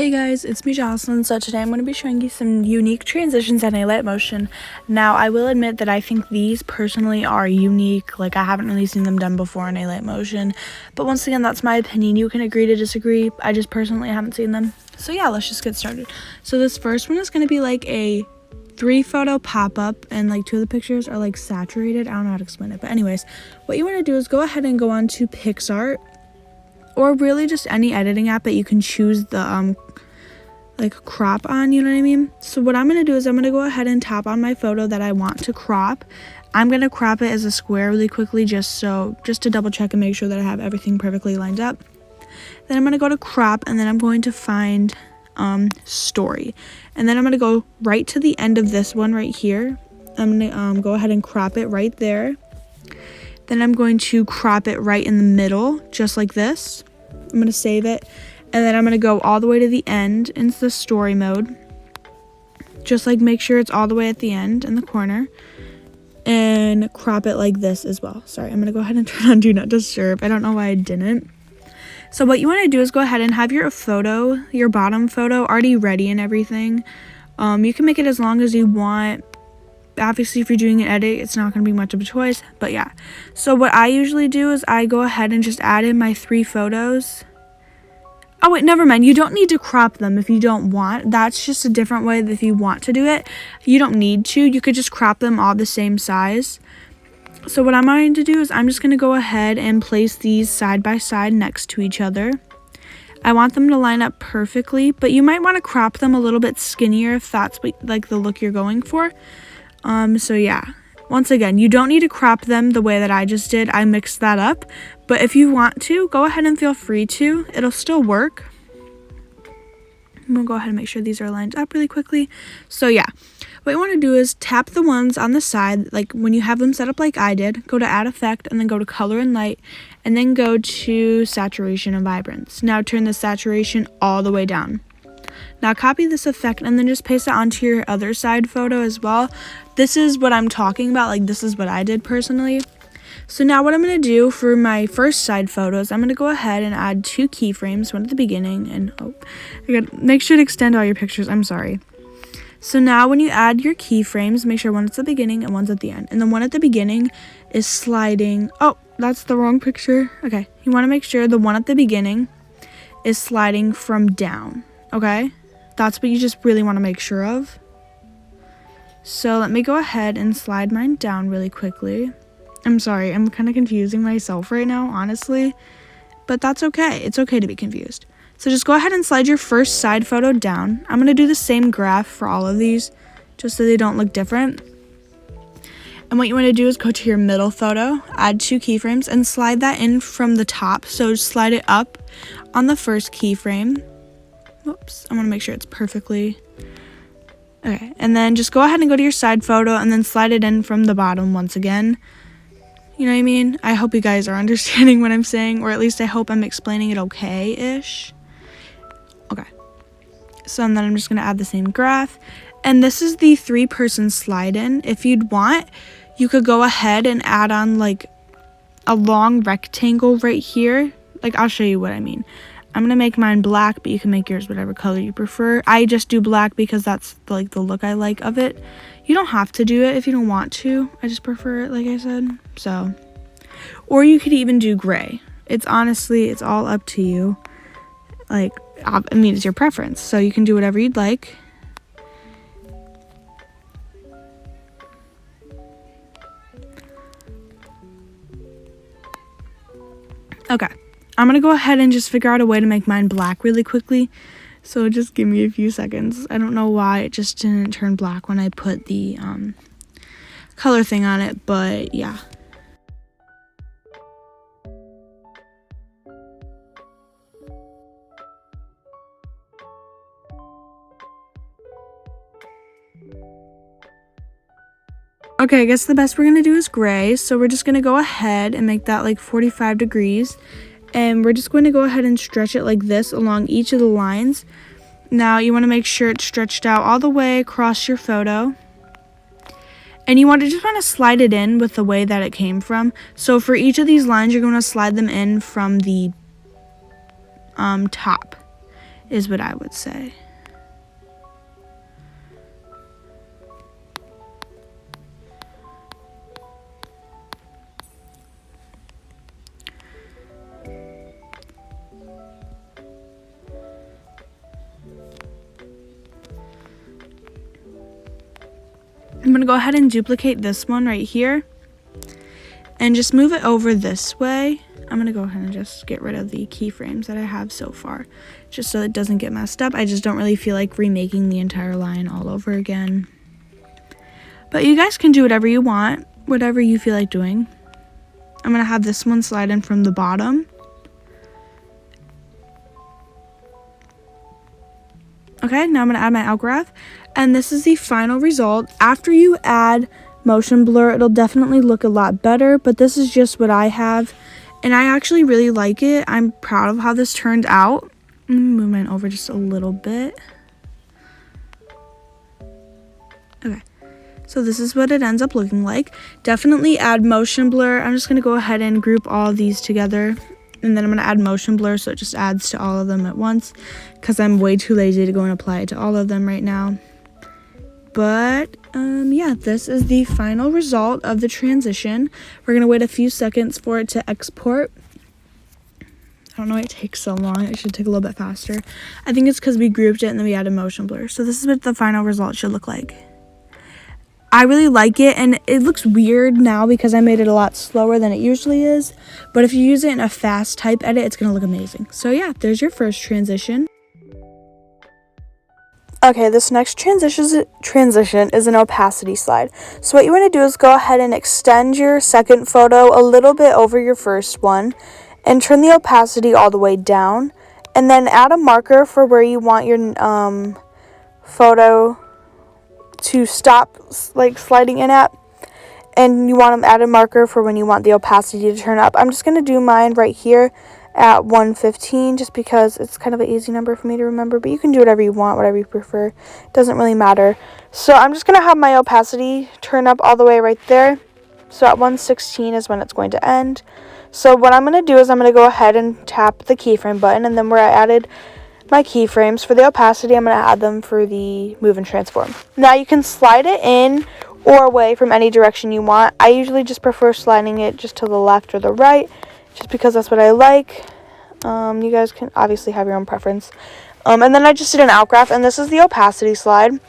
Hey guys, it's me Jocelyn. So today I'm going to be showing you some unique transitions in alight motion. Now I will admit that I think these personally are unique, like I haven't really seen them done before in alight motion, but once again that's my opinion. You can agree to disagree. I just personally haven't seen them. So yeah, let's just get started. So this first one is going to be like a 3-photo pop-up, and like 2 of the pictures are like saturated. I don't know how to explain it, but anyways, what you want to do is go ahead and go on to PixArt, or really just any editing app that you can choose the like crop on, you know what I mean? So what I'm going to do is I'm going to go ahead and tap on my photo that I want to crop. I'm going to crop it as a square really quickly just to double check and make sure that I have everything perfectly lined up. Then I'm going to go to crop, and then I'm going to find story, and then I'm going to go right to the end of this one right here. I'm going to go ahead and crop it right there. Then I'm going to crop it right in the middle just like this. I'm going to save it. And then I'm going to go all the way to the end into the story mode. Just like make sure it's all the way at the end in the corner. And crop it like this as well. Sorry, I'm going to go ahead and turn on Do Not Disturb. I don't know why I didn't. So what you want to do is go ahead and have your photo, your bottom photo, already ready and everything. You can make it as long as you want. Obviously, if you're doing an edit, it's not going to be much of a choice. But yeah. So what I usually do is I go ahead and just add in my 3 photos. Oh wait, never mind. You don't need to crop them if you don't want. That's just a different way that if you want to do it. You don't need to. You could just crop them all the same size. So what I'm going to do is I'm just going to go ahead and place these side by side next to each other. I want them to line up perfectly, but you might want to crop them a little bit skinnier if that's like the look you're going for. So yeah. Once again, you don't need to crop them the way that I just did. I mixed that up. But if you want to, go ahead and feel free to. It'll still work. I'm going to go ahead and make sure these are lined up really quickly. So yeah, what you want to do is tap the ones on the side, like when you have them set up like I did. Go to Add Effect, and then go to Color and Light, and then go to Saturation and Vibrance. Now turn the saturation all the way down. Now copy this effect and then just paste it onto your other side photo as well. This is what I'm talking about, like this is what I did personally. So now what I'm going to do for my first side photos, I'm going to go ahead and add 2 keyframes, one at the beginning, and make sure to extend all your pictures, I'm sorry. So now when you add your keyframes, make sure one's at the beginning and one's at the end. And the one at the beginning is sliding, oh, that's the wrong picture. Okay, you want to make sure the one at the beginning is sliding from down, okay? That's what you just really want to make sure of. So let me go ahead and slide mine down really quickly. I'm sorry, I'm kind of confusing myself right now, honestly. But that's okay. It's okay to be confused. So just go ahead and slide your first side photo down. I'm going to do the same graph for all of these, just so they don't look different. And what you want to do is go to your middle photo, add 2 keyframes, and slide that in from the top. So just slide it up on the first keyframe. Whoops, I want to make sure it's perfectly. Okay, and then just go ahead and go to your side photo and then slide it in from the bottom once again. You know what I mean? I hope you guys are understanding what I'm saying, or at least I hope I'm explaining it okay-ish. Okay. So and then I'm just going to add the same graph. And this is the 3-person slide in. If you'd want, you could go ahead and add on like a long rectangle right here. Like I'll show you what I mean. I'm going to make mine black, but you can make yours whatever color you prefer. I just do black because that's like the look I like of it. You don't have to do it if you don't want to. I just prefer it, like I said. So, or you could even do gray. It's honestly, it's all up to you. Like, I mean, it's your preference. So you can do whatever you'd like. Okay. I'm going to go ahead and just figure out a way to make mine black really quickly. So just give me a few seconds. I don't know why it just didn't turn black when I put the color thing on it, but yeah. Okay, I guess the best we're going to do is gray. So we're just going to go ahead and make that like 45 degrees. And we're just going to go ahead and stretch it like this along each of the lines. Now you want to make sure it's stretched out all the way across your photo. And you just want to slide it in with the way that it came from. So for each of these lines, you're going to slide them in from the top. is what I would say. I'm going to go ahead and duplicate this one right here and just move it over this way. I'm going to go ahead and just get rid of the keyframes that I have so far, just so it doesn't get messed up. I just don't really feel like remaking the entire line all over again. But you guys can do whatever you want, whatever you feel like doing. I'm going to have this one slide in from the bottom. Okay, now I'm going to add my outgraph. And this is the final result. After you add motion blur, it'll definitely look a lot better, but this is just what I have. And I actually really like it. I'm proud of how this turned out. Move mine over just a little bit. Okay, so this is what it ends up looking like. Definitely add motion blur. I'm just going to go ahead and group all of these together. And then I'm going to add motion blur so it just adds to all of them at once, because I'm way too lazy to go and apply it to all of them right now. But yeah, this is the final result of the transition. We're going to wait a few seconds for it to export. I don't know why it takes so long. It should take a little bit faster. I think it's because we grouped it and then we added motion blur. So this is what the final result should look like. I really like it, and it looks weird now because I made it a lot slower than it usually is. But if you use it in a fast type edit, it's going to look amazing. So yeah, there's your first transition. Okay, this next transition is an opacity slide. So what you want to do is go ahead and extend your second photo a little bit over your first one and turn the opacity all the way down, and then add a marker for where you want your photo to stop like sliding in at, and you want to add a marker for when you want the opacity to turn up. I'm just going to do mine right here at 115 just because it's kind of an easy number for me to remember, but you can do whatever you want, whatever you prefer. It doesn't really matter. So I'm just going to have my opacity turn up all the way right there. So at 116 is when it's going to end. So what I'm going to do is I'm going to go ahead and tap the keyframe button, and then where I added my keyframes for the opacity, I'm going to add them for the move and transform. Now you can slide it in or away from any direction you want. I usually just prefer sliding it just to the left or the right, just because that's what I like. You guys can obviously have your own preference. And then I just did an outgraph, and this is the opacity slide.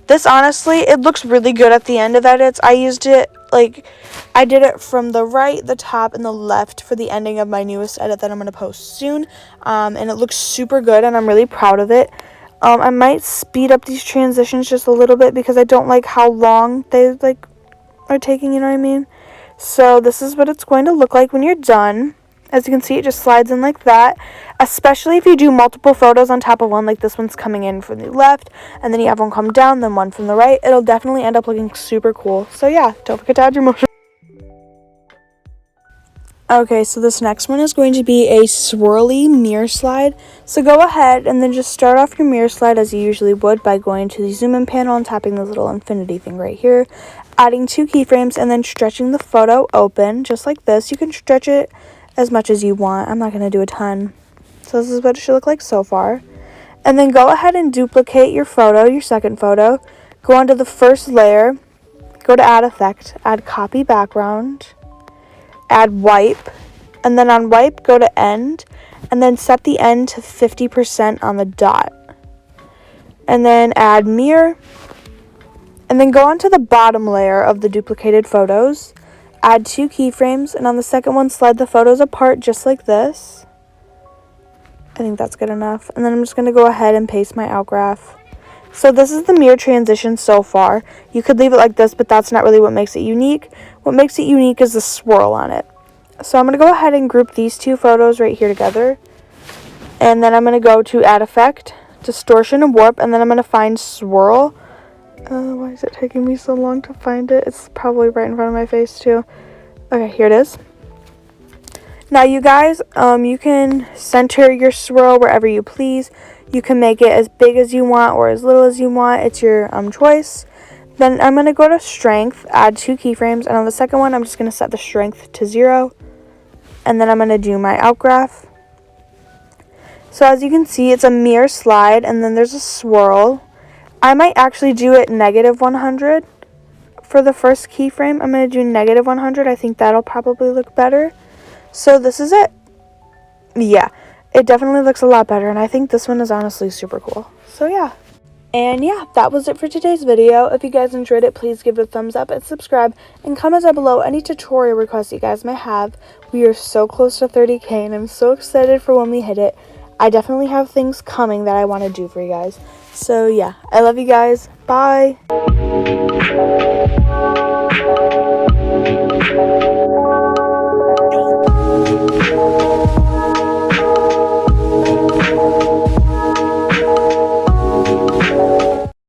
This, honestly, it looks really good at the end of edits. I used it, like, I did it from the right, the top, and the left for the ending of my newest edit that I'm going to post soon. And it looks super good, and I'm really proud of it. I might speed up these transitions just a little bit because I don't like how long they, like, are taking, you know what I mean? So this is what it's going to look like when you're done. As you can see, it just slides in like that, especially if you do multiple photos on top of one, like this one's coming in from the left, and then you have one come down, then one from the right. It'll definitely end up looking super cool. So yeah, don't forget to add your motion. Okay, so this next one is going to be a swirly mirror slide. So go ahead and then just start off your mirror slide as you usually would by going to the zoom in panel and tapping this little infinity thing right here, adding 2 keyframes, and then stretching the photo open just like this. You can stretch it as much as you want. I'm not going to do a ton. So this is what it should look like so far. And then go ahead and duplicate your photo, your second photo. Go onto the first layer, go to add effect, add copy background, add wipe, and then on wipe go to end, and then set the end to 50% on the dot. And then add mirror, and then go onto the bottom layer of the duplicated photos. Add 2 keyframes, and on the second one, slide the photos apart just like this. I think that's good enough. And then I'm just going to go ahead and paste my outgraph. So this is the mirror transition so far. You could leave it like this, but that's not really what makes it unique. What makes it unique is the swirl on it. So I'm going to go ahead and group these 2 photos right here together. And then I'm going to go to add effect, distortion, and warp, and then I'm going to find swirl. Why is it taking me so long to find it? It's probably right in front of my face too. Okay, here it is. Now you guys, you can center your swirl wherever you please. You can make it as big as you want or as little as you want. It's your choice. Then I'm going to go to strength, add 2 keyframes, and on the second one I'm just going to set the strength to 0. And then I'm going to do my outgraph. So as you can see, it's a mirror slide, and then there's a swirl. I might actually do it -100 for the first keyframe. I'm going to do -100. I think that'll probably look better. So this is it. Yeah, it definitely looks a lot better, and I think this one is honestly super cool. So yeah. And yeah, that was it for today's video. If you guys enjoyed it, please give it a thumbs up and subscribe, and comment down below any tutorial requests you guys may have. We are so close to 30K, and I'm so excited for when we hit it. I definitely have things coming that I want to do for you guys. So yeah, I love you guys. Bye.